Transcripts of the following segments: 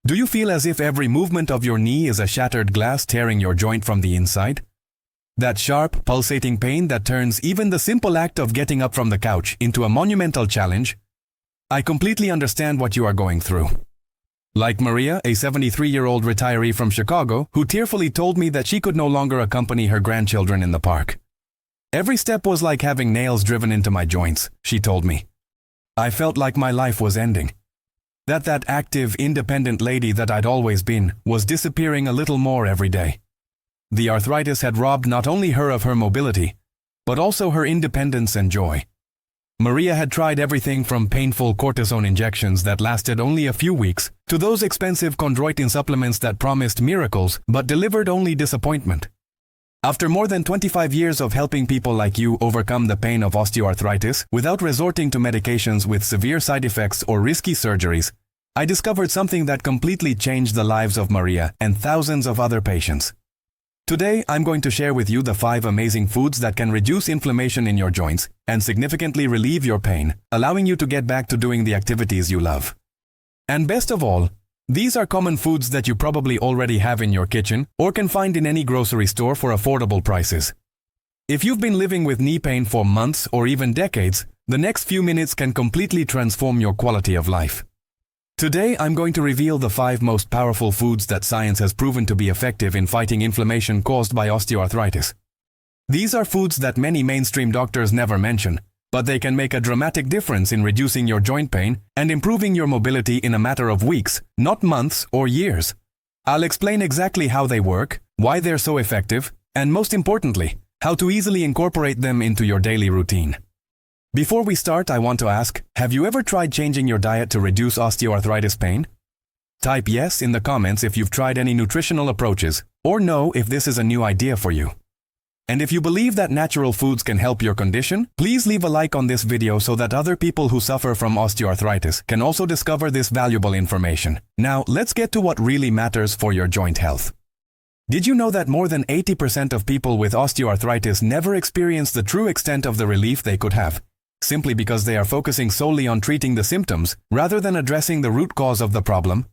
Do you feel as if every movement of your knee is a shattered glass tearing your joint from the inside? That sharp, pulsating pain that turns even the simple act of getting up from the couch into a monumental challenge? I completely understand what you are going through. Like Maria, a 73-year-old retiree from Chicago, who tearfully told me that she could no longer accompany her grandchildren in the park. Every step was like having nails driven into my joints, she told me. I felt like my life was ending. That active, independent lady that I'd always been was disappearing a little more every day. The arthritis had robbed not only her of her mobility, but also her independence and joy. Maria had tried everything from painful cortisone injections that lasted only a few weeks to those expensive chondroitin supplements that promised miracles but delivered only disappointment. After more than 25 years of helping people like you overcome the pain of osteoarthritis without resorting to medications with severe side effects or risky surgeries, I discovered something that completely changed the lives of Maria and thousands of other patients. Today, I'm going to share with you the 5 amazing foods that can reduce inflammation in your joints and significantly relieve your pain, allowing you to get back to doing the activities you love. And best of all, these are common foods that you probably already have in your kitchen or can find in any grocery store for affordable prices. If you've been living with knee pain for months or even decades, the next few minutes can completely transform your quality of life. Today, I'm going to reveal the 5 most powerful foods that science has proven to be effective in fighting inflammation caused by osteoarthritis. These are foods that many mainstream doctors never mention, but they can make a dramatic difference in reducing your joint pain and improving your mobility in a matter of weeks, not months or years. I'll explain exactly how they work, why they're so effective, and most importantly, how to easily incorporate them into your daily routine. Before we start, I want to ask, have you ever tried changing your diet to reduce osteoarthritis pain? Type yes in the comments if you've tried any nutritional approaches, or no if this is a new idea for you. And if you believe that natural foods can help your condition, please leave a like on this video so that other people who suffer from osteoarthritis can also discover this valuable information. Now, let's get to what really matters for your joint health. Did you know that more than 80% of people with osteoarthritis never experience the true extent of the relief they could have, simply because they are focusing solely on treating the symptoms rather than addressing the root cause of the problem?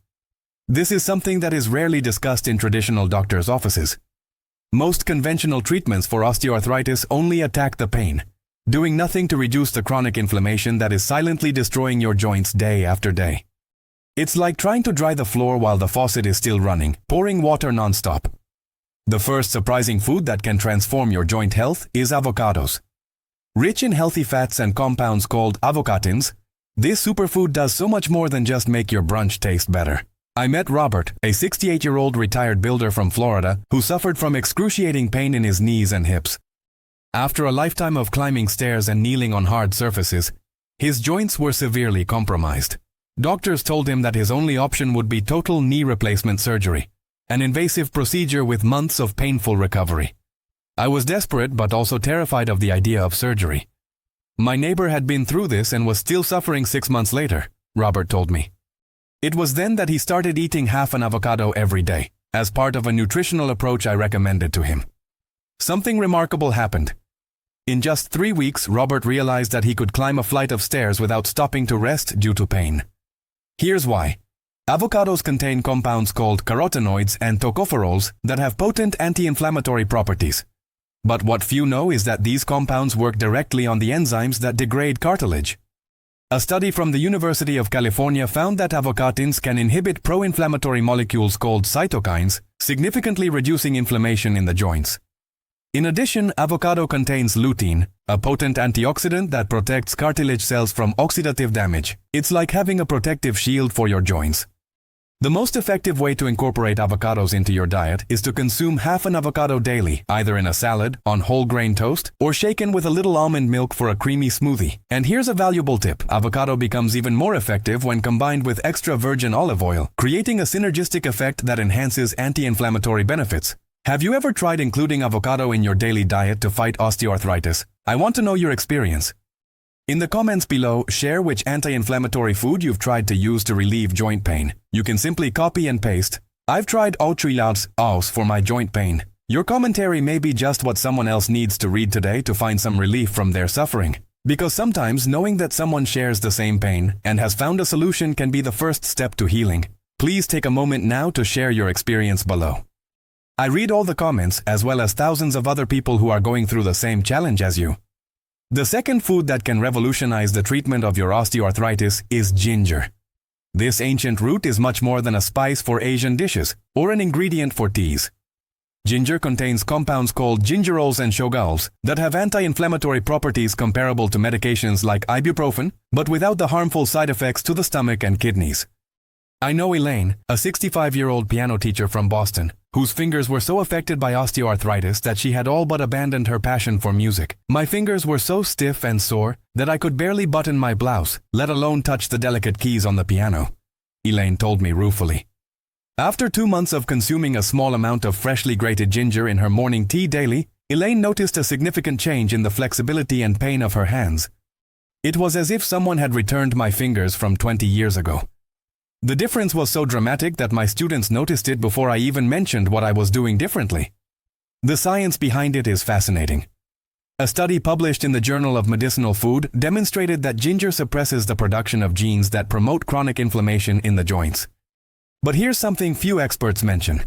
This is something that is rarely discussed in traditional doctors' offices. Most conventional treatments for osteoarthritis only attack the pain, doing nothing to reduce the chronic inflammation that is silently destroying your joints day after day. It's like trying to dry the floor while the faucet is still running, pouring water non-stop. The first surprising food that can transform your joint health is avocados. Rich in healthy fats and compounds called avocatins, this superfood does so much more than just make your brunch taste better. I met Robert, a 68-year-old retired builder from Florida who suffered from excruciating pain in his knees and hips. After a lifetime of climbing stairs and kneeling on hard surfaces, his joints were severely compromised. Doctors told him that his only option would be total knee replacement surgery, an invasive procedure with months of painful recovery. I was desperate but also terrified of the idea of surgery. My neighbor had been through this and was still suffering 6 months later, Robert told me. It was then that he started eating half an avocado every day, as part of a nutritional approach I recommended to him. Something remarkable happened. In just 3 weeks, Robert realized that he could climb a flight of stairs without stopping to rest due to pain. Here's why. Avocados contain compounds called carotenoids and tocopherols that have potent anti-inflammatory properties. But what few know is that these compounds work directly on the enzymes that degrade cartilage. A study from the University of California found that avocatins can inhibit pro-inflammatory molecules called cytokines, significantly reducing inflammation in the joints. In addition, avocado contains lutein, a potent antioxidant that protects cartilage cells from oxidative damage. It's like having a protective shield for your joints. The most effective way to incorporate avocados into your diet is to consume half an avocado daily, either in a salad, on whole grain toast, or shaken with a little almond milk for a creamy smoothie. And here's a valuable tip. Avocado becomes even more effective when combined with extra virgin olive oil, creating a synergistic effect that enhances anti-inflammatory benefits. Have you ever tried including avocado in your daily diet to fight osteoarthritis? I want to know your experience. In the comments below, share which anti-inflammatory food you've tried to use to relieve joint pain. You can simply copy and paste. I've tried osteoarthritis for my joint pain. Your commentary may be just what someone else needs to read today to find some relief from their suffering. Because sometimes knowing that someone shares the same pain and has found a solution can be the first step to healing. Please take a moment now to share your experience below. I read all the comments as well as thousands of other people who are going through the same challenge as you. The second food that can revolutionize the treatment of your osteoarthritis is ginger. This ancient root is much more than a spice for Asian dishes or an ingredient for teas. Ginger contains compounds called gingerols and shogaols that have anti-inflammatory properties comparable to medications like ibuprofen, but without the harmful side effects to the stomach and kidneys. I know Elaine, a 65-year-old piano teacher from Boston, whose fingers were so affected by osteoarthritis that she had all but abandoned her passion for music. My fingers were so stiff and sore that I could barely button my blouse, let alone touch the delicate keys on the piano, Elaine told me ruefully. After 2 months of consuming a small amount of freshly grated ginger in her morning tea daily, Elaine noticed a significant change in the flexibility and pain of her hands. It was as if someone had returned my fingers from 20 years ago. The difference was so dramatic that my students noticed it before I even mentioned what I was doing differently. The science behind it is fascinating. A study published in the Journal of Medicinal Food demonstrated that ginger suppresses the production of genes that promote chronic inflammation in the joints. But here's something few experts mention.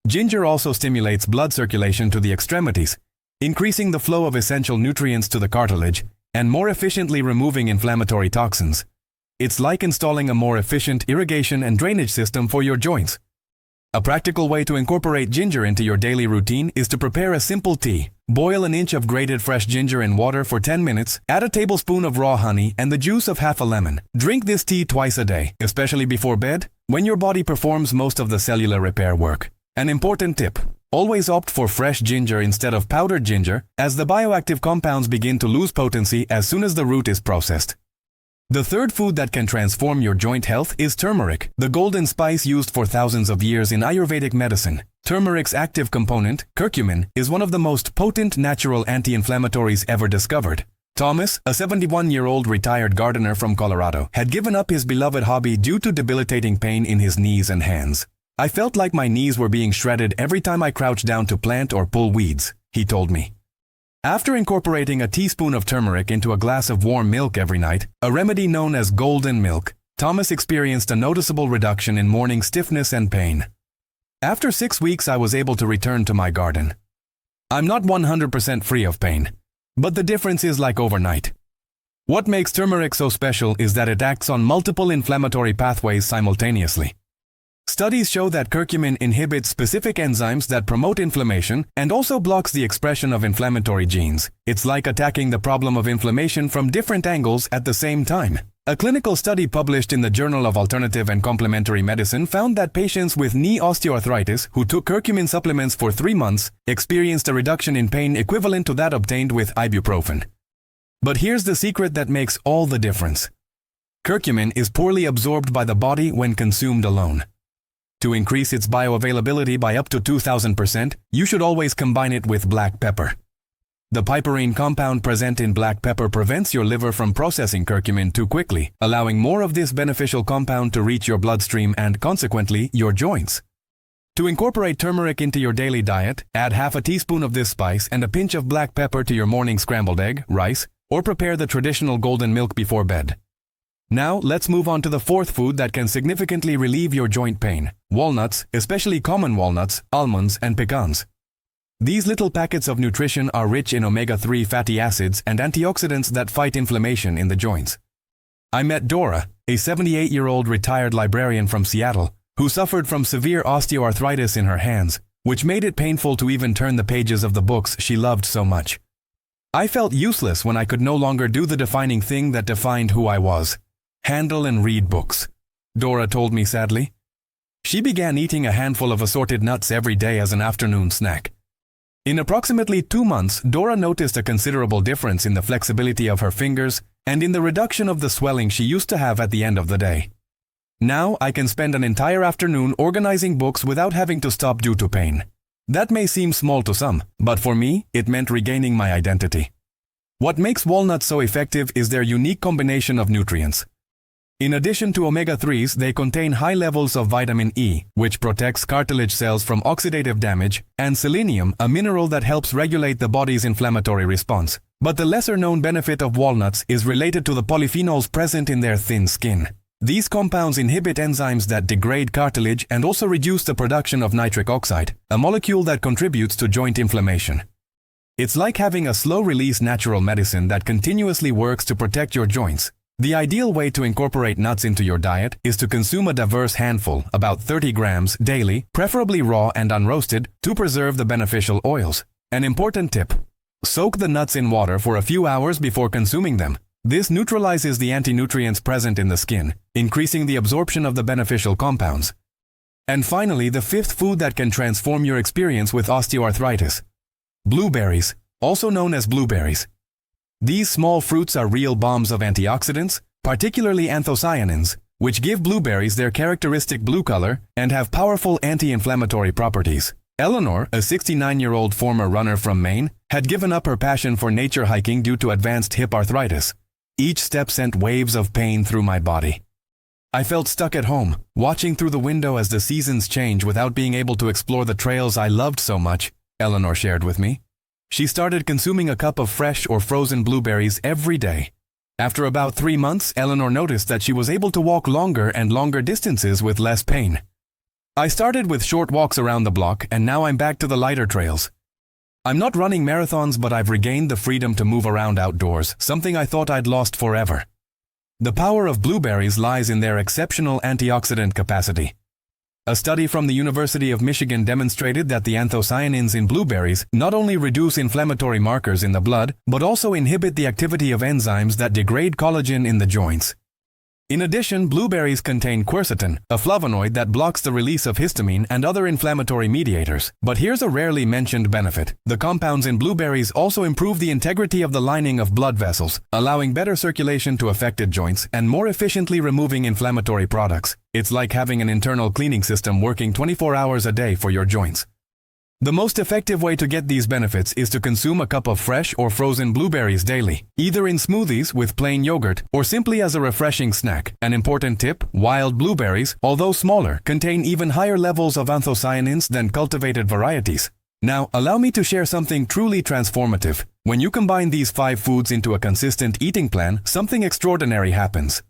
Ginger also stimulates blood circulation to the extremities, increasing the flow of essential nutrients to the cartilage and more efficiently removing inflammatory toxins. It's like installing a more efficient irrigation and drainage system for your joints. A practical way to incorporate ginger into your daily routine is to prepare a simple tea. Boil an inch of grated fresh ginger in water for 10 minutes, add a tablespoon of raw honey and the juice of half a lemon. Drink this tea twice a day, especially before bed, when your body performs most of the cellular repair work. An important tip: always opt for fresh ginger instead of powdered ginger, as the bioactive compounds begin to lose potency as soon as the root is processed. The third food that can transform your joint health is turmeric, the golden spice used for thousands of years in Ayurvedic medicine. Turmeric's active component, curcumin, is one of the most potent natural anti-inflammatories ever discovered. Thomas, a 71-year-old retired gardener from Colorado, had given up his beloved hobby due to debilitating pain in his knees and hands. I felt like my knees were being shredded every time I crouched down to plant or pull weeds, he told me. After incorporating a teaspoon of turmeric into a glass of warm milk every night, a remedy known as golden milk, Thomas experienced a noticeable reduction in morning stiffness and pain. After 6 weeks, I was able to return to my garden. I'm not 100% free of pain, but the difference is like overnight. What makes turmeric so special is that it acts on multiple inflammatory pathways simultaneously. Studies show that curcumin inhibits specific enzymes that promote inflammation and also blocks the expression of inflammatory genes. It's like attacking the problem of inflammation from different angles at the same time. A clinical study published in the Journal of Alternative and Complementary Medicine found that patients with knee osteoarthritis who took curcumin supplements for 3 months experienced a reduction in pain equivalent to that obtained with ibuprofen. But here's the secret that makes all the difference. Curcumin is poorly absorbed by the body when consumed alone. To increase its bioavailability by up to 2000%, you should always combine it with black pepper. The piperine compound present in black pepper prevents your liver from processing curcumin too quickly, allowing more of this beneficial compound to reach your bloodstream and, consequently, your joints. To incorporate turmeric into your daily diet, add half a teaspoon of this spice and a pinch of black pepper to your morning scrambled egg, rice, or prepare the traditional golden milk before bed. Now, let's move on to the fourth food that can significantly relieve your joint pain: walnuts, especially common walnuts, almonds, and pecans. These little packets of nutrition are rich in omega-3 fatty acids and antioxidants that fight inflammation in the joints. I met Dora, a 78-year-old retired librarian from Seattle, who suffered from severe osteoarthritis in her hands, which made it painful to even turn the pages of the books she loved so much. I felt useless when I could no longer do the defining thing that defined who I was: handle and read books, Dora told me sadly. She began eating a handful of assorted nuts every day as an afternoon snack. In approximately 2 months, Dora noticed a considerable difference in the flexibility of her fingers and in the reduction of the swelling she used to have at the end of the day. Now I can spend an entire afternoon organizing books without having to stop due to pain. That may seem small to some, but for me, it meant regaining my identity. What makes walnuts so effective is their unique combination of nutrients. In addition to omega-3s, they contain high levels of vitamin E, which protects cartilage cells from oxidative damage, and selenium, a mineral that helps regulate the body's inflammatory response. But the lesser-known benefit of walnuts is related to the polyphenols present in their thin skin. These compounds inhibit enzymes that degrade cartilage and also reduce the production of nitric oxide, a molecule that contributes to joint inflammation. It's like having a slow-release natural medicine that continuously works to protect your joints. The ideal way to incorporate nuts into your diet is to consume a diverse handful, about 30 grams, daily, preferably raw and unroasted, to preserve the beneficial oils. An important tip: soak the nuts in water for a few hours before consuming them. This neutralizes the anti-nutrients present in the skin, increasing the absorption of the beneficial compounds. And finally, the fifth food that can transform your experience with osteoarthritis. Blueberries, also known as blueberries. These small fruits are real bombs of antioxidants, particularly anthocyanins, which give blueberries their characteristic blue color and have powerful anti-inflammatory properties. Eleanor, a 69-year-old former runner from Maine, had given up her passion for nature hiking due to advanced hip arthritis. Each step sent waves of pain through my body. I felt stuck at home, watching through the window as the seasons change without being able to explore the trails I loved so much, Eleanor shared with me. She started consuming a cup of fresh or frozen blueberries every day. After about 3 months, Eleanor noticed that she was able to walk longer and longer distances with less pain. I started with short walks around the block, and now I'm back to the lighter trails. I'm not running marathons, but I've regained the freedom to move around outdoors, something I thought I'd lost forever. The power of blueberries lies in their exceptional antioxidant capacity. A study from the University of Michigan demonstrated that the anthocyanins in blueberries not only reduce inflammatory markers in the blood, but also inhibit the activity of enzymes that degrade collagen in the joints. In addition, blueberries contain quercetin, a flavonoid that blocks the release of histamine and other inflammatory mediators. But here's a rarely mentioned benefit. The compounds in blueberries also improve the integrity of the lining of blood vessels, allowing better circulation to affected joints and more efficiently removing inflammatory products. It's like having an internal cleaning system working 24 hours a day for your joints. The most effective way to get these benefits is to consume a cup of fresh or frozen blueberries daily, either in smoothies with plain yogurt or simply as a refreshing snack. An important tip: wild blueberries, although smaller, contain even higher levels of anthocyanins than cultivated varieties. Now, allow me to share something truly transformative. When you combine these 5 foods into a consistent eating plan, something extraordinary happens.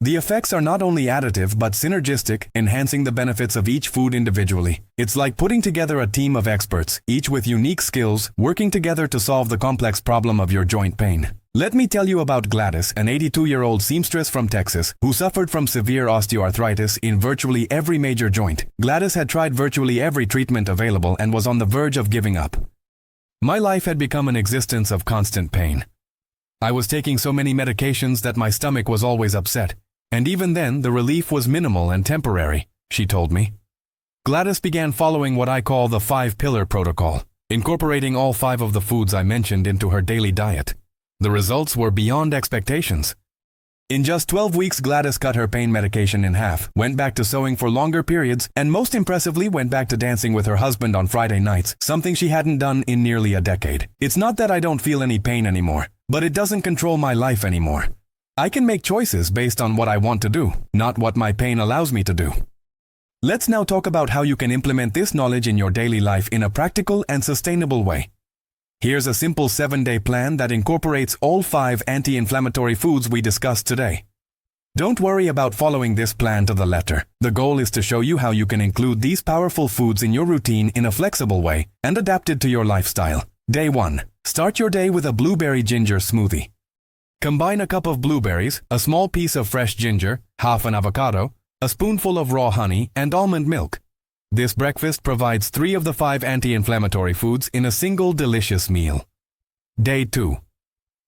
The effects are not only additive but synergistic, enhancing the benefits of each food individually. It's like putting together a team of experts, each with unique skills, working together to solve the complex problem of your joint pain. Let me tell you about Gladys, an 82-year-old seamstress from Texas, who suffered from severe osteoarthritis in virtually every major joint. Gladys had tried virtually every treatment available and was on the verge of giving up. My life had become an existence of constant pain. I was taking so many medications that my stomach was always upset. And even then, the relief was minimal and temporary, she told me. Gladys began following what I call the 5-pillar protocol, incorporating all 5 of the foods I mentioned into her daily diet. The results were beyond expectations. In just 12 weeks, Gladys cut her pain medication in half, went back to sewing for longer periods, and most impressively went back to dancing with her husband on Friday nights, something she hadn't done in nearly a decade. It's not that I don't feel any pain anymore, but it doesn't control my life anymore. I can make choices based on what I want to do, not what my pain allows me to do. Let's now talk about how you can implement this knowledge in your daily life in a practical and sustainable way. Here's a simple 7-day plan that incorporates all 5 anti-inflammatory foods we discussed today. Don't worry about following this plan to the letter. The goal is to show you how you can include these powerful foods in your routine in a flexible way and adapted to your lifestyle. Day 1. Start your day with a blueberry ginger smoothie. Combine a cup of blueberries, a small piece of fresh ginger, half an avocado, a spoonful of raw honey, and almond milk. This breakfast provides 3 of the 5 anti-inflammatory foods in a single delicious meal. Day 2.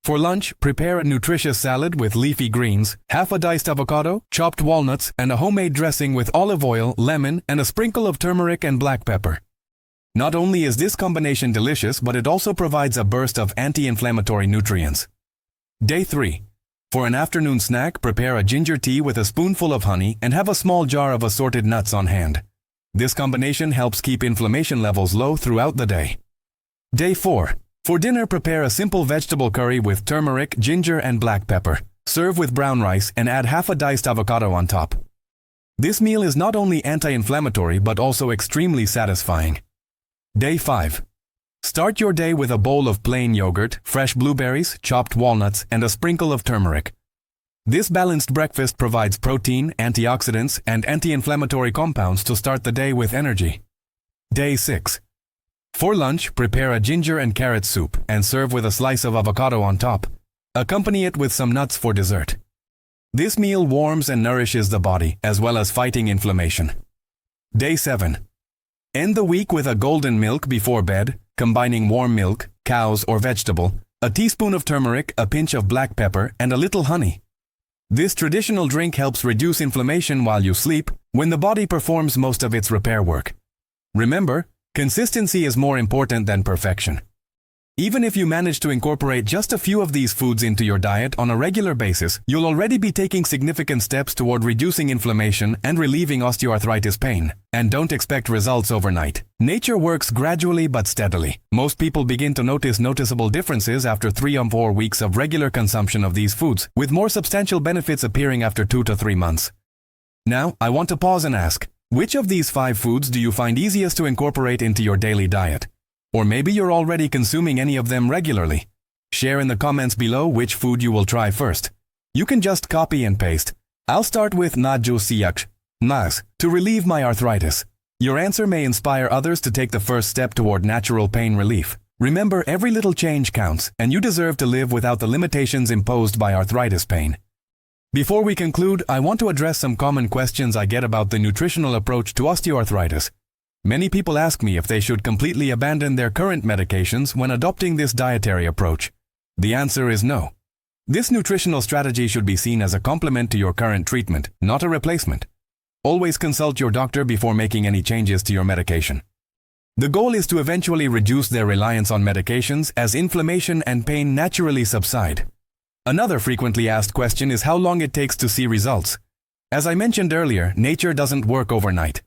For lunch, prepare a nutritious salad with leafy greens, half a diced avocado, chopped walnuts, and a homemade dressing with olive oil, lemon, and a sprinkle of turmeric and black pepper. Not only is this combination delicious, but it also provides a burst of anti-inflammatory nutrients. Day 3. For an afternoon snack, prepare a ginger tea with a spoonful of honey and have a small jar of assorted nuts on hand. This combination helps keep inflammation levels low throughout the day. Day 4. For dinner, prepare a simple vegetable curry with turmeric, ginger, and black pepper. Serve with brown rice and add half a diced avocado on top. This meal is not only anti-inflammatory but also extremely satisfying. Day 5. Start your day with a bowl of plain yogurt, fresh blueberries, chopped walnuts, and a sprinkle of turmeric. This balanced breakfast provides protein, antioxidants, and anti-inflammatory compounds to start the day with energy. Day 6. For lunch, prepare a ginger and carrot soup and serve with a slice of avocado on top. Accompany it with some nuts for dessert. This meal warms and nourishes the body, as well as fighting inflammation. Day 7. End the week with a golden milk before bed, combining warm milk, cows or vegetable, a teaspoon of turmeric, a pinch of black pepper, and a little honey. This traditional drink helps reduce inflammation while you sleep, when the body performs most of its repair work. Remember, consistency is more important than perfection. Even if you manage to incorporate just a few of these foods into your diet on a regular basis, you'll already be taking significant steps toward reducing inflammation and relieving osteoarthritis pain. And don't expect results overnight. Nature works gradually but steadily. Most people begin to notice noticeable differences after 3 or 4 weeks of regular consumption of these foods, with more substantial benefits appearing after 2 to 3 months. Now, I want to pause and ask, which of these 5 foods do you find easiest to incorporate into your daily diet? Or maybe you're already consuming any of them regularly. Share in the comments below which food you will try first. You can just copy and paste. I'll start with Naju Siyak, Nas, to relieve my arthritis. Your answer may inspire others to take the first step toward natural pain relief. Remember, every little change counts, and you deserve to live without the limitations imposed by arthritis pain. Before we conclude, I want to address some common questions I get about the nutritional approach to osteoarthritis. Many people ask me if they should completely abandon their current medications when adopting this dietary approach. The answer is no. This nutritional strategy should be seen as a complement to your current treatment, not a replacement. Always consult your doctor before making any changes to your medication. The goal is to eventually reduce their reliance on medications as inflammation and pain naturally subside. Another frequently asked question is how long it takes to see results. As I mentioned earlier, nature doesn't work overnight.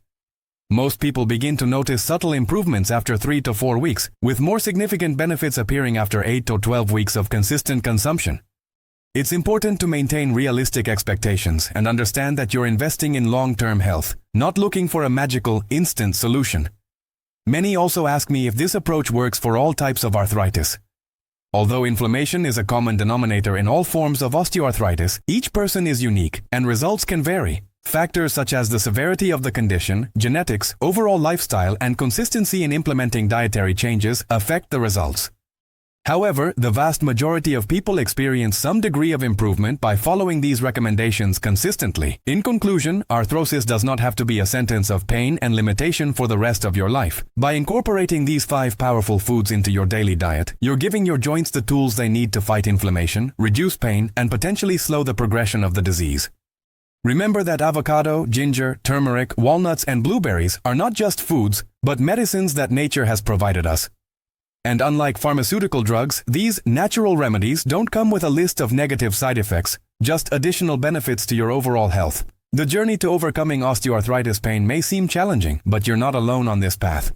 Most people begin to notice subtle improvements after 3 to 4 weeks, with more significant benefits appearing after 8 to 12 weeks of consistent consumption. It's important to maintain realistic expectations and understand that you're investing in long-term health, not looking for a magical, instant solution. Many also ask me if this approach works for all types of arthritis. Although inflammation is a common denominator in all forms of osteoarthritis, each person is unique, and results can vary. Factors such as the severity of the condition, genetics, overall lifestyle, and consistency in implementing dietary changes affect the results. However, the vast majority of people experience some degree of improvement by following these recommendations consistently. In conclusion, arthrosis does not have to be a sentence of pain and limitation for the rest of your life. By incorporating these 5 powerful foods into your daily diet, you're giving your joints the tools they need to fight inflammation, reduce pain, and potentially slow the progression of the disease. Remember that avocado, ginger, turmeric, walnuts, and blueberries are not just foods, but medicines that nature has provided us. And unlike pharmaceutical drugs, these natural remedies don't come with a list of negative side effects, just additional benefits to your overall health. The journey to overcoming osteoarthritis pain may seem challenging, but you're not alone on this path.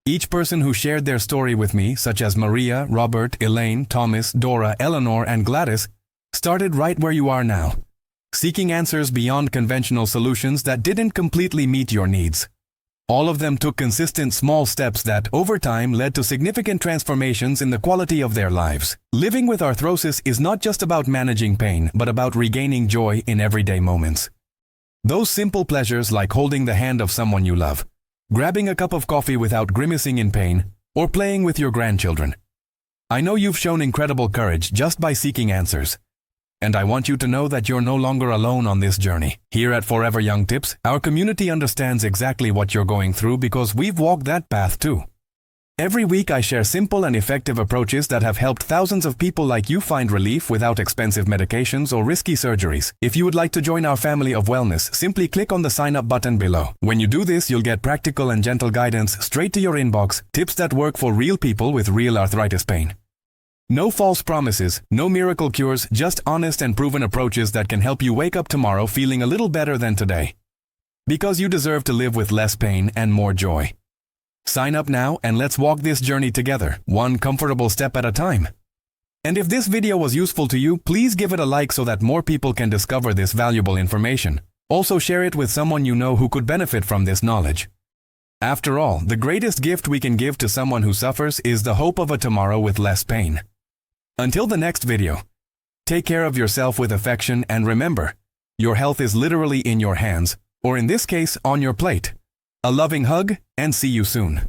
Each person who shared their story with me, such as Maria, Robert, Elaine, Thomas, Dora, Eleanor, and Gladys, started right where you are now, seeking answers beyond conventional solutions that didn't completely meet your needs. All of them took consistent small steps that, over time, led to significant transformations in the quality of their lives. Living with arthrosis is not just about managing pain, but about regaining joy in everyday moments. Those simple pleasures like holding the hand of someone you love, grabbing a cup of coffee without grimacing in pain, or playing with your grandchildren. I know you've shown incredible courage just by seeking answers. And I want you to know that you're no longer alone on this journey. Here at Forever Young Tips, our community understands exactly what you're going through because we've walked that path too. Every week I share simple and effective approaches that have helped thousands of people like you find relief without expensive medications or risky surgeries. If you would like to join our family of wellness, simply click on the sign up button below. When you do this, you'll get practical and gentle guidance straight to your inbox, tips that work for real people with real arthritis pain. No false promises, no miracle cures, just honest and proven approaches that can help you wake up tomorrow feeling a little better than today. Because you deserve to live with less pain and more joy. Sign up now and let's walk this journey together, one comfortable step at a time. And if this video was useful to you, please give it a like so that more people can discover this valuable information. Also share it with someone you know who could benefit from this knowledge. After all, the greatest gift we can give to someone who suffers is the hope of a tomorrow with less pain. Until the next video, Take care of yourself with affection and remember, your health is literally in your hands, or in this case, on your plate. A loving hug and see you soon.